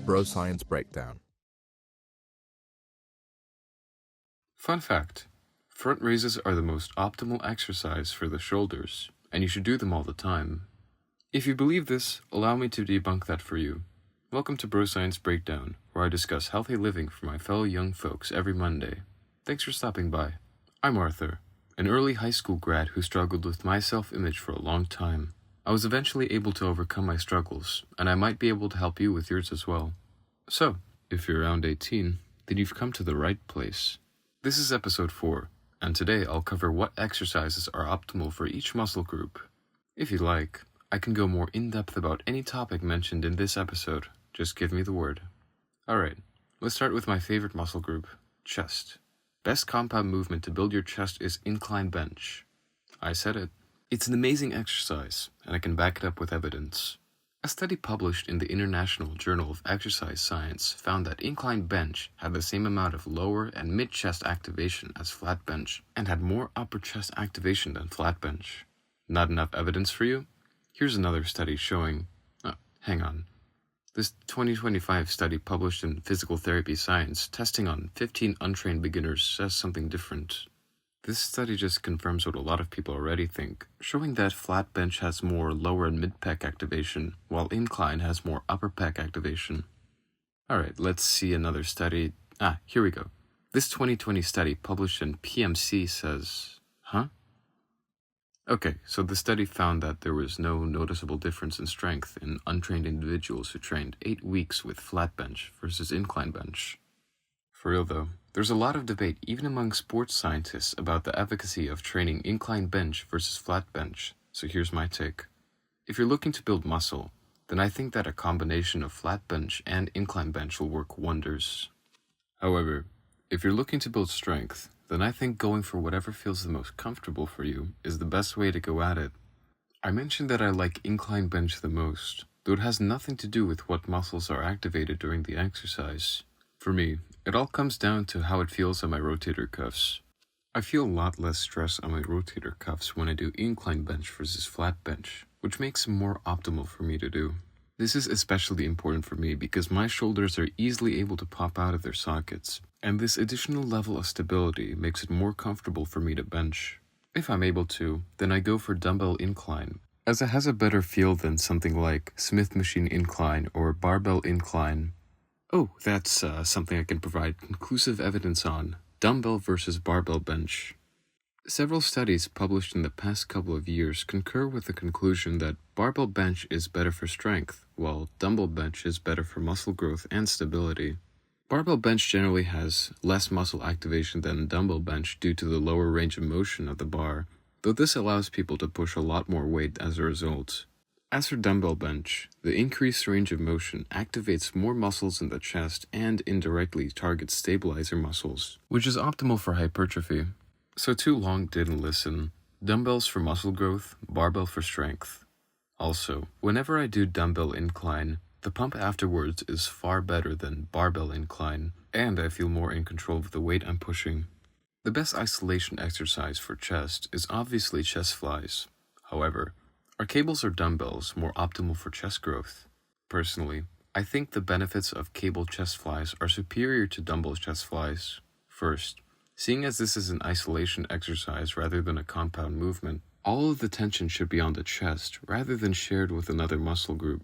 Bro Science Breakdown. Fun fact, front raises are the most optimal exercise for the shoulders, and you should do them all the time. If you believe this, allow me to debunk that for you. Welcome to Bro Science Breakdown, where I discuss healthy living for my fellow young folks every Monday. Thanks for stopping by. I'm Arthur, an early high school grad who struggled with my self-image for a long time. I was eventually able to overcome my struggles, and I might be able to help you with yours as well. So, if you're around 18, then you've come to the right place. This is episode 4, and today I'll cover what exercises are optimal for each muscle group. If you like, I can go more in-depth about any topic mentioned in this episode. Just give me the word. Alright, let's start with my favorite muscle group, chest. Best compound movement to build your chest is incline bench. I said it. It's an amazing exercise, and I can back it up with evidence. A study published in the International Journal of Exercise Science found that incline bench had the same amount of lower and mid-chest activation as flat bench, and had more upper chest activation than flat bench. Not enough evidence for you? Here's another study showing... hang on. This 2025 study published in Physical Therapy Science testing on 15 untrained beginners says something different. This study just confirms what a lot of people already think, showing that flat bench has more lower and mid-pec activation, while incline has more upper pec activation. Alright, let's see another study. Here we go. This 2020 study published in PMC says... Okay, so the study found that there was no noticeable difference in strength in untrained individuals who trained 8 weeks with flat bench versus incline bench. For real though, there's a lot of debate even among sports scientists about the efficacy of training incline bench versus flat bench, so here's my take. If you're looking to build muscle, then I think that a combination of flat bench and incline bench will work wonders. However, if you're looking to build strength, then I think going for whatever feels the most comfortable for you is the best way to go at it. I mentioned that I like incline bench the most, though it has nothing to do with what muscles are activated during the exercise. For me, it all comes down to how it feels on my rotator cuffs. I feel a lot less stress on my rotator cuffs when I do incline bench versus flat bench, which makes it more optimal for me to do. This is especially important for me because my shoulders are easily able to pop out of their sockets, and this additional level of stability makes it more comfortable for me to bench. If I'm able to, then I go for dumbbell incline, as it has a better feel than something like Smith machine incline or barbell incline. Oh, that's something I can provide conclusive evidence on, dumbbell versus barbell bench. Several studies published in the past couple of years concur with the conclusion that barbell bench is better for strength, while dumbbell bench is better for muscle growth and stability. Barbell bench generally has less muscle activation than dumbbell bench due to the lower range of motion of the bar, though this allows people to push a lot more weight as a result. As for dumbbell bench, the increased range of motion activates more muscles in the chest and indirectly targets stabilizer muscles, which is optimal for hypertrophy. So too long didn't listen. Dumbbells for muscle growth, barbell for strength. Also, whenever I do dumbbell incline, the pump afterwards is far better than barbell incline, and I feel more in control of the weight I'm pushing. The best isolation exercise for chest is obviously chest flies. However, are cables or dumbbells more optimal for chest growth? Personally, I think the benefits of cable chest flies are superior to dumbbell chest flies. First, seeing as this is an isolation exercise rather than a compound movement, all of the tension should be on the chest rather than shared with another muscle group.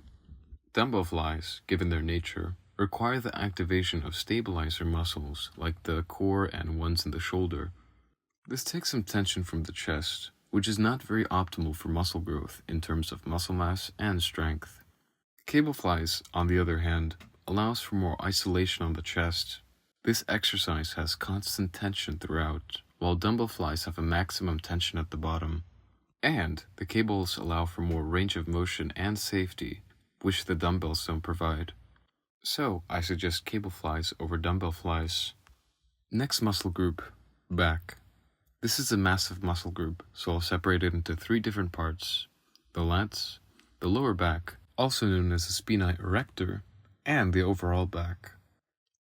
Dumbbell flies, given their nature, require the activation of stabilizer muscles like the core and ones in the shoulder. This takes some tension from the chest, which is not very optimal for muscle growth in terms of muscle mass and strength. Cable flies, on the other hand, allows for more isolation on the chest. This exercise has constant tension throughout, while dumbbell flies have a maximum tension at the bottom. And the cables allow for more range of motion and safety, which the dumbbells don't provide. So, I suggest cable flies over dumbbell flies. Next muscle group, back. This is a massive muscle group, so I'll separate it into 3 different parts: the lats, the lower back, also known as the spinae erector, and the overall back.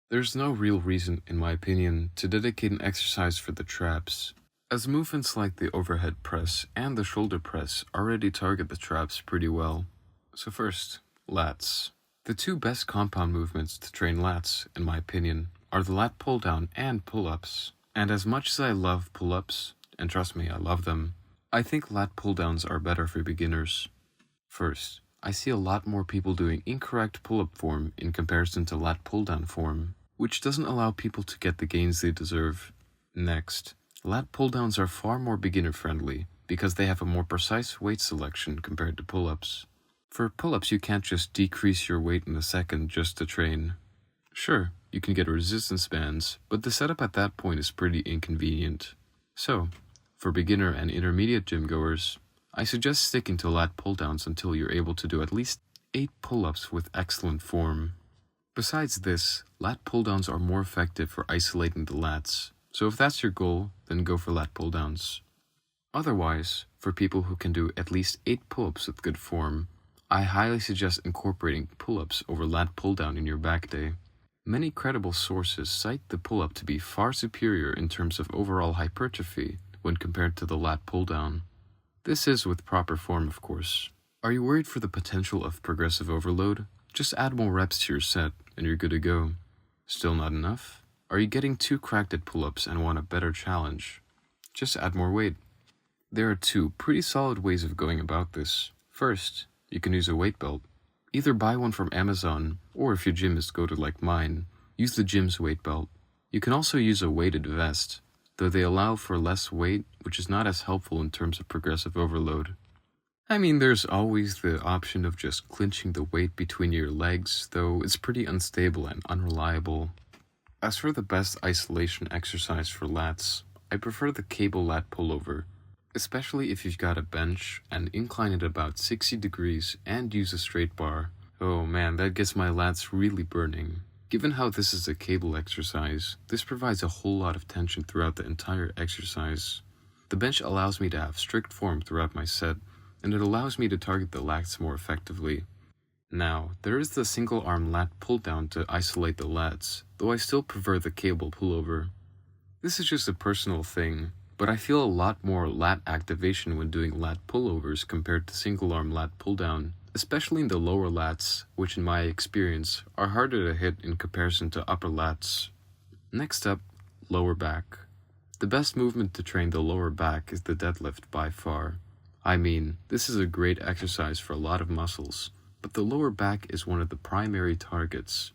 There's no real reason, in my opinion, to dedicate an exercise for the traps, as movements like the overhead press and the shoulder press already target the traps pretty well. So first, lats. The two best compound movements to train lats, in my opinion, are the lat pull-down and pull-ups. And as much as I love pull-ups, and trust me, I love them, I think lat pull-downs are better for beginners. First, I see a lot more people doing incorrect pull-up form in comparison to lat pull-down form, which doesn't allow people to get the gains they deserve. Next, lat pull-downs are far more beginner-friendly because they have a more precise weight selection compared to pull-ups. For pull-ups, you can't just decrease your weight in a second just to train. Sure, you can get resistance bands, but the setup at that point is pretty inconvenient. So, for beginner and intermediate gym goers, I suggest sticking to lat pull-downs until you're able to do at least 8 pull-ups with excellent form. Besides this, lat pull-downs are more effective for isolating the lats, so if that's your goal, then go for lat pull-downs. Otherwise, for people who can do at least 8 pull-ups with good form, I highly suggest incorporating pull-ups over lat pull-down in your back day. Many credible sources cite the pull-up to be far superior in terms of overall hypertrophy when compared to the lat pull-down. This is with proper form, of course. Are you worried for the potential of progressive overload? Just add more reps to your set and you're good to go. Still not enough? Are you getting too cracked at pull-ups and want a better challenge? Just add more weight. There are 2 pretty solid ways of going about this. First, you can use a weight belt. Either buy one from Amazon, or if your gym is goated like mine, use the gym's weight belt. You can also use a weighted vest, though they allow for less weight, which is not as helpful in terms of progressive overload. I mean, there's always the option of just clinching the weight between your legs, though it's pretty unstable and unreliable. As for the best isolation exercise for lats, I prefer the cable lat pullover, especially if you've got a bench and incline it about 60 degrees and use a straight bar. Oh man, that gets my lats really burning. Given how this is a cable exercise, this provides a whole lot of tension throughout the entire exercise. The bench allows me to have strict form throughout my set, and it allows me to target the lats more effectively. Now, there is the single arm lat pull down to isolate the lats, though I still prefer the cable pullover. This is just a personal thing, but I feel a lot more lat activation when doing lat pullovers compared to single arm lat pull down, especially in the lower lats, which in my experience are harder to hit in comparison to upper lats. Next up, lower back. The best movement to train the lower back is the deadlift by far. I mean, this is a great exercise for a lot of muscles, but the lower back is one of the primary targets.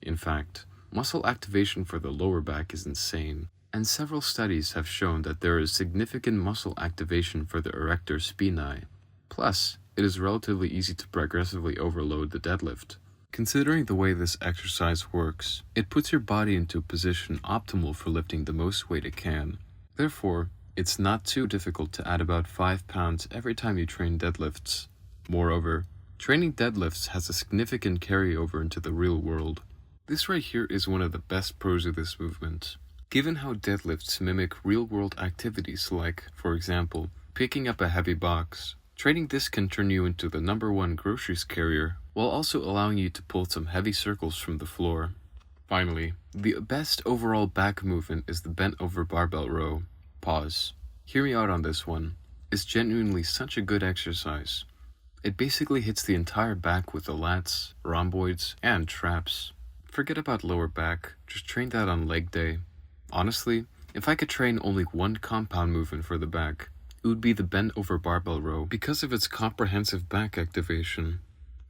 In fact, muscle activation for the lower back is insane, and several studies have shown that there is significant muscle activation for the erector spinae. Plus, it is relatively easy to progressively overload the deadlift. Considering the way this exercise works, it puts your body into a position optimal for lifting the most weight it can. Therefore, it's not too difficult to add about 5 pounds every time you train deadlifts. Moreover, training deadlifts has a significant carryover into the real world. This right here is one of the best pros of this movement. Given how deadlifts mimic real-world activities like, for example, picking up a heavy box, training this can turn you into the #1 groceries carrier, while also allowing you to pull some heavy circles from the floor. Finally, the best overall back movement is the bent over barbell row. Pause. Hear me out on this one. It's genuinely such a good exercise. It basically hits the entire back with the lats, rhomboids, and traps. Forget about lower back, just train that on leg day. Honestly, if I could train only one compound movement for the back, it would be the bent over barbell row because of its comprehensive back activation.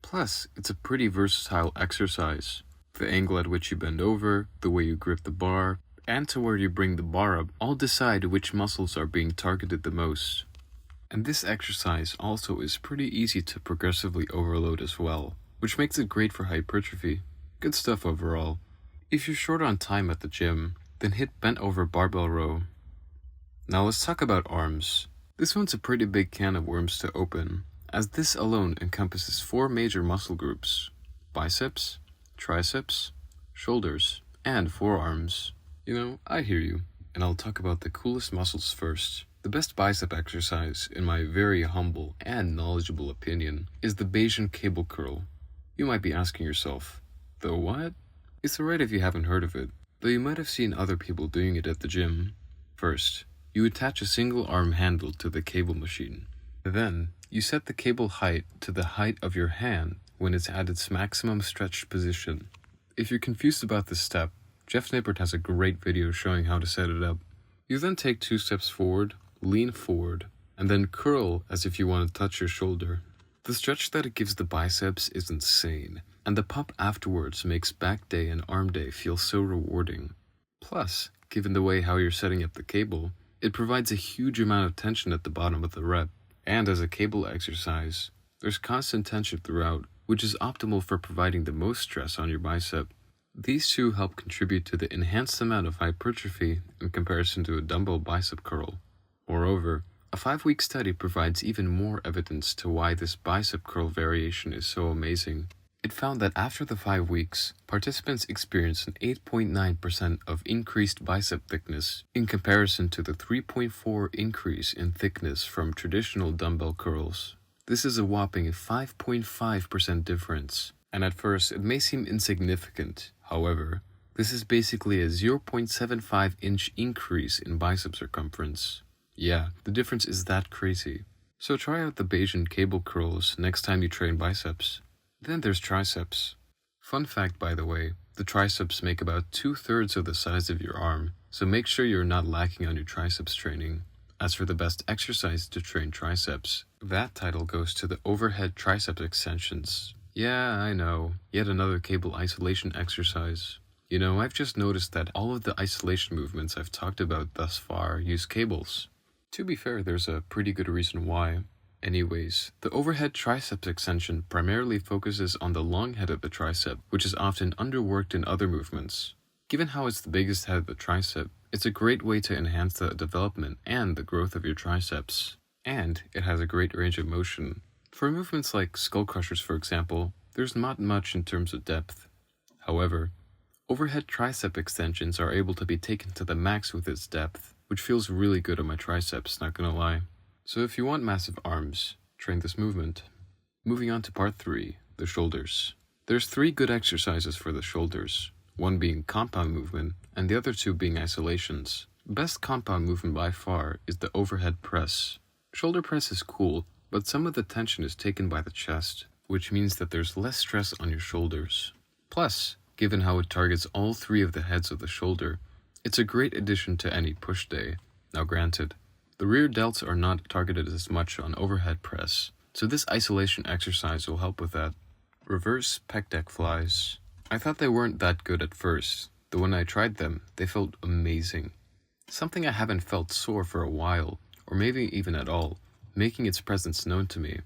Plus, it's a pretty versatile exercise. The angle at which you bend over, the way you grip the bar, and to where you bring the bar up all decide which muscles are being targeted the most. And this exercise also is pretty easy to progressively overload as well, which makes it great for hypertrophy. Good stuff overall. If you're short on time at the gym, then hit bent over barbell row. Now let's talk about arms. This one's a pretty big can of worms to open, as this alone encompasses 4 major muscle groups: biceps, triceps, shoulders, and forearms. You know, I hear you, and I'll talk about the coolest muscles first. The best bicep exercise, in my very humble and knowledgeable opinion, is the Bayesian cable curl. You might be asking yourself, the what? It's alright if you haven't heard of it, though you might have seen other people doing it at the gym. First, you attach a single arm handle to the cable machine. Then, you set the cable height to the height of your hand when it's at its maximum stretched position. If you're confused about this step, Jeff Nippert has a great video showing how to set it up. You then take 2 steps forward, lean forward, and then curl as if you want to touch your shoulder. The stretch that it gives the biceps is insane, and the pump afterwards makes back day and arm day feel so rewarding. Plus, given the way how you're setting up the cable, it provides a huge amount of tension at the bottom of the rep. And as a cable exercise, there's constant tension throughout, which is optimal for providing the most stress on your bicep. These two help contribute to the enhanced amount of hypertrophy in comparison to a dumbbell bicep curl. Moreover, a 5-week study provides even more evidence to why this bicep curl variation is so amazing. It found that after the 5 weeks, participants experienced an 8.9% of increased bicep thickness in comparison to the 3.4% increase in thickness from traditional dumbbell curls. This is a whopping 5.5% difference, and at first it may seem insignificant. However, this is basically a 0.75-inch increase in bicep circumference. Yeah, the difference is that crazy. So try out the Bayesian cable curls next time you train biceps. Then there's triceps. Fun fact, by the way, the triceps make about 2/3 of the size of your arm, so make sure you're not lacking on your triceps training. As for the best exercise to train triceps, that title goes to the overhead tricep extensions. Yeah, I know, yet another cable isolation exercise. You know, I've just noticed that all of the isolation movements I've talked about thus far use cables. To be fair, there's a pretty good reason why. Anyways, the overhead triceps extension primarily focuses on the long head of the tricep, which is often underworked in other movements. Given how it's the biggest head of the tricep, it's a great way to enhance the development and the growth of your triceps. And it has a great range of motion. For movements like skull crushers, for example, there's not much in terms of depth. However, overhead tricep extensions are able to be taken to the max with its depth, which feels really good on my triceps, not gonna lie. So if you want massive arms, train this movement. Moving on to part 3, the shoulders. There's 3 good exercises for the shoulders, one being compound movement and the other 2 being isolations. Best compound movement by far is the overhead press. Shoulder press is cool, but some of the tension is taken by the chest, which means that there's less stress on your shoulders. Plus, given how it targets all 3 of the heads of the shoulder, it's a great addition to any push day. Now granted, the rear delts are not targeted as much on overhead press, so this isolation exercise will help with that. Reverse pec deck flies. I thought they weren't that good at first, though when I tried them, they felt amazing. Something I haven't felt sore for a while, or maybe even at all, making its presence known to me.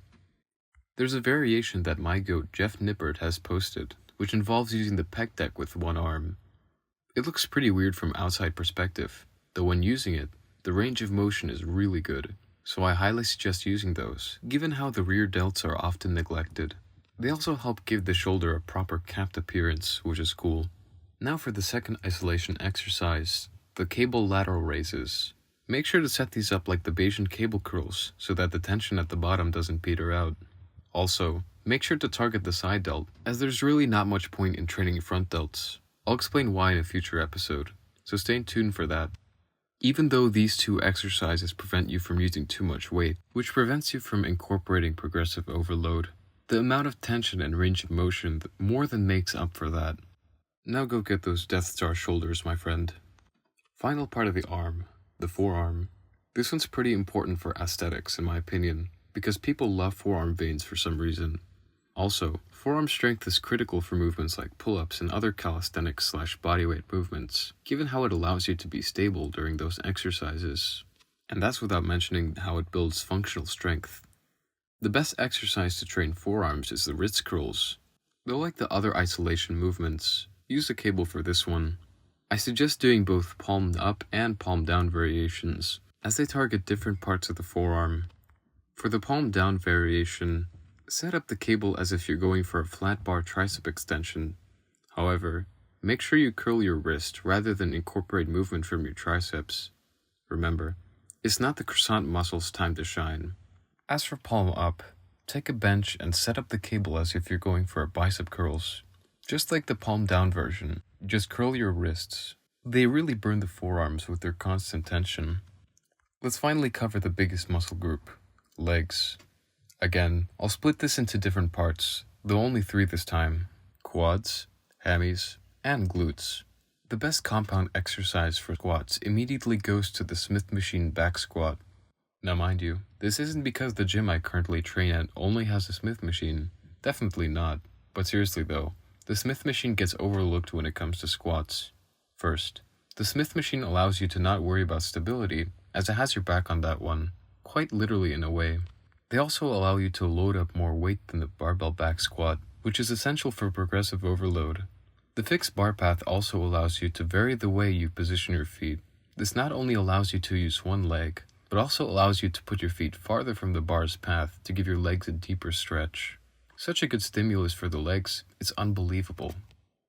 There's a variation that my goat Jeff Nippert has posted, which involves using the pec deck with one arm. It looks pretty weird from outside perspective, though when using it, the range of motion is really good, so I highly suggest using those, given how the rear delts are often neglected. They also help give the shoulder a proper capped appearance, which is cool. Now for the second isolation exercise, the cable lateral raises. Make sure to set these up like the Bayesian cable curls, so that the tension at the bottom doesn't peter out. Also, make sure to target the side delt, as there's really not much point in training front delts. I'll explain why in a future episode, so stay tuned for that. Even though these 2 exercises prevent you from using too much weight, which prevents you from incorporating progressive overload, the amount of tension and range of motion more than makes up for that. Now go get those Death Star shoulders, my friend. Final part of the arm, the forearm. This one's pretty important for aesthetics, in my opinion, because people love forearm veins for some reason. Also, forearm strength is critical for movements like pull-ups and other calisthenics/bodyweight movements, given how it allows you to be stable during those exercises. And that's without mentioning how it builds functional strength. The best exercise to train forearms is the wrist curls. Though like the other isolation movements, use the cable for this one. I suggest doing both palm up and palm down variations, as they target different parts of the forearm. For the palm down variation, set up the cable as if you're going for a flat bar tricep extension. However, make sure you curl your wrist rather than incorporate movement from your triceps. Remember, it's not the croissant muscle's time to shine. As for palm up, take a bench and set up the cable as if you're going for bicep curls. Just like the palm down version, just curl your wrists. They really burn the forearms with their constant tension. Let's finally cover the biggest muscle group, legs. Again, I'll split this into different parts, though only 3 this time: quads, hammies, and glutes. The best compound exercise for squats immediately goes to the Smith machine back squat. Now mind you, this isn't because the gym I currently train at only has a Smith machine. Definitely not. But seriously though, the Smith machine gets overlooked when it comes to squats. First, the Smith machine allows you to not worry about stability, as it has your back on that one, quite literally in a way. They also allow you to load up more weight than the barbell back squat, which is essential for progressive overload. The fixed bar path also allows you to vary the way you position your feet. This not only allows you to use one leg, but also allows you to put your feet farther from the bar's path to give your legs a deeper stretch. Such a good stimulus for the legs, it's unbelievable.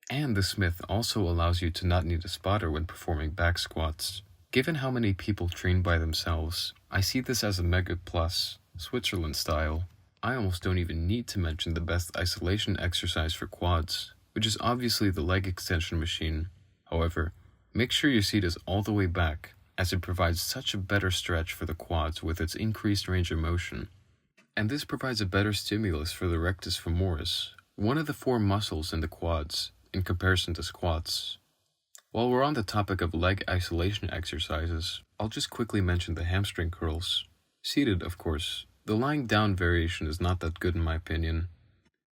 And the Smith also allows you to not need a spotter when performing back squats. Given how many people train by themselves, I see this as a mega plus, Switzerland style. I almost don't even need to mention the best isolation exercise for quads, which is obviously the leg extension machine. However, make sure your seat is all the way back, as it provides such a better stretch for the quads with its increased range of motion. And this provides a better stimulus for the rectus femoris, one of the 4 muscles in the quads, in comparison to squats. While we're on the topic of leg isolation exercises, I'll just quickly mention the hamstring curls. Seated, of course. The lying down variation is not that good in my opinion.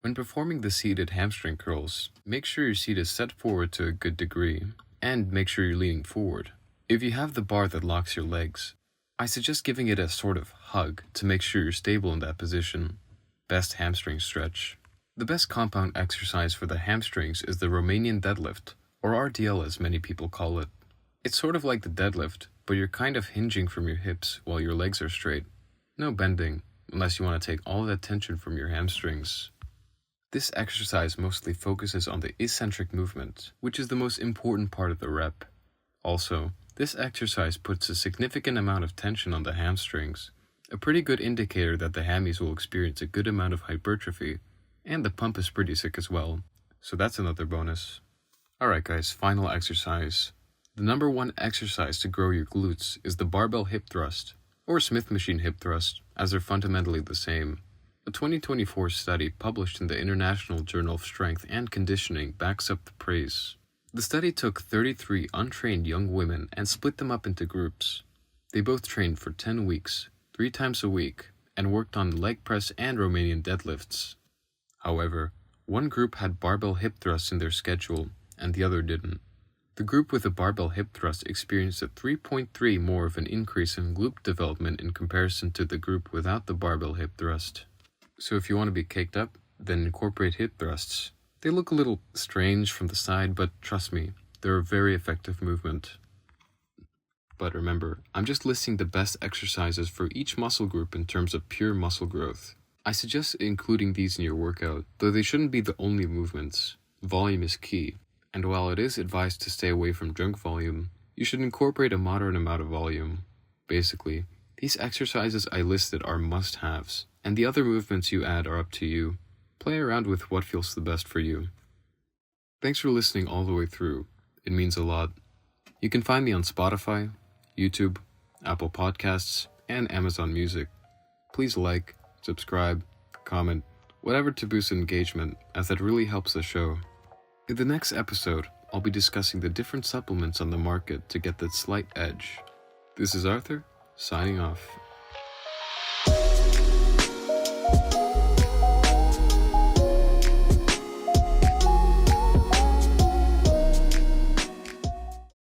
When performing the seated hamstring curls, make sure your seat is set forward to a good degree, and make sure you're leaning forward. If you have the bar that locks your legs, I suggest giving it a sort of hug to make sure you're stable in that position. Best hamstring stretch. The best compound exercise for the hamstrings is the Romanian deadlift, or RDL as many people call it. It's sort of like the deadlift, but you're kind of hinging from your hips while your legs are straight. No bending, unless you want to take all that tension from your hamstrings. This exercise mostly focuses on the eccentric movement, which is the most important part of the rep. Also, this exercise puts a significant amount of tension on the hamstrings, a pretty good indicator that the hammies will experience a good amount of hypertrophy, and the pump is pretty sick as well, so that's another bonus. Alright guys, final exercise. The number 1 exercise to grow your glutes is the barbell hip thrust, or Smith machine hip thrust, as they're fundamentally the same. A 2024 study published in the International Journal of Strength and Conditioning backs up the praise. The study took 33 untrained young women and split them up into groups. They both trained for 10 weeks, 3 times a week, and worked on leg press and Romanian deadlifts. However, one group had barbell hip thrusts in their schedule, and the other didn't. The group with a barbell hip thrust experienced a 3.3 more of an increase in glute development in comparison to the group without the barbell hip thrust. So if you want to be caked up, then incorporate hip thrusts. They look a little strange from the side, but trust me, they're a very effective movement. But remember, I'm just listing the best exercises for each muscle group in terms of pure muscle growth. I suggest including these in your workout, though they shouldn't be the only movements. Volume is key, and while it is advised to stay away from junk volume, you should incorporate a moderate amount of volume. Basically, these exercises I listed are must-haves, and the other movements you add are up to you. Play around with what feels the best for you. Thanks for listening all the way through. It means a lot. You can find me on Spotify, YouTube, Apple Podcasts, and Amazon Music. Please like, subscribe, comment, whatever to boost engagement, as that really helps the show. In the next episode, I'll be discussing the different supplements on the market to get that slight edge. This is Arthur, signing off.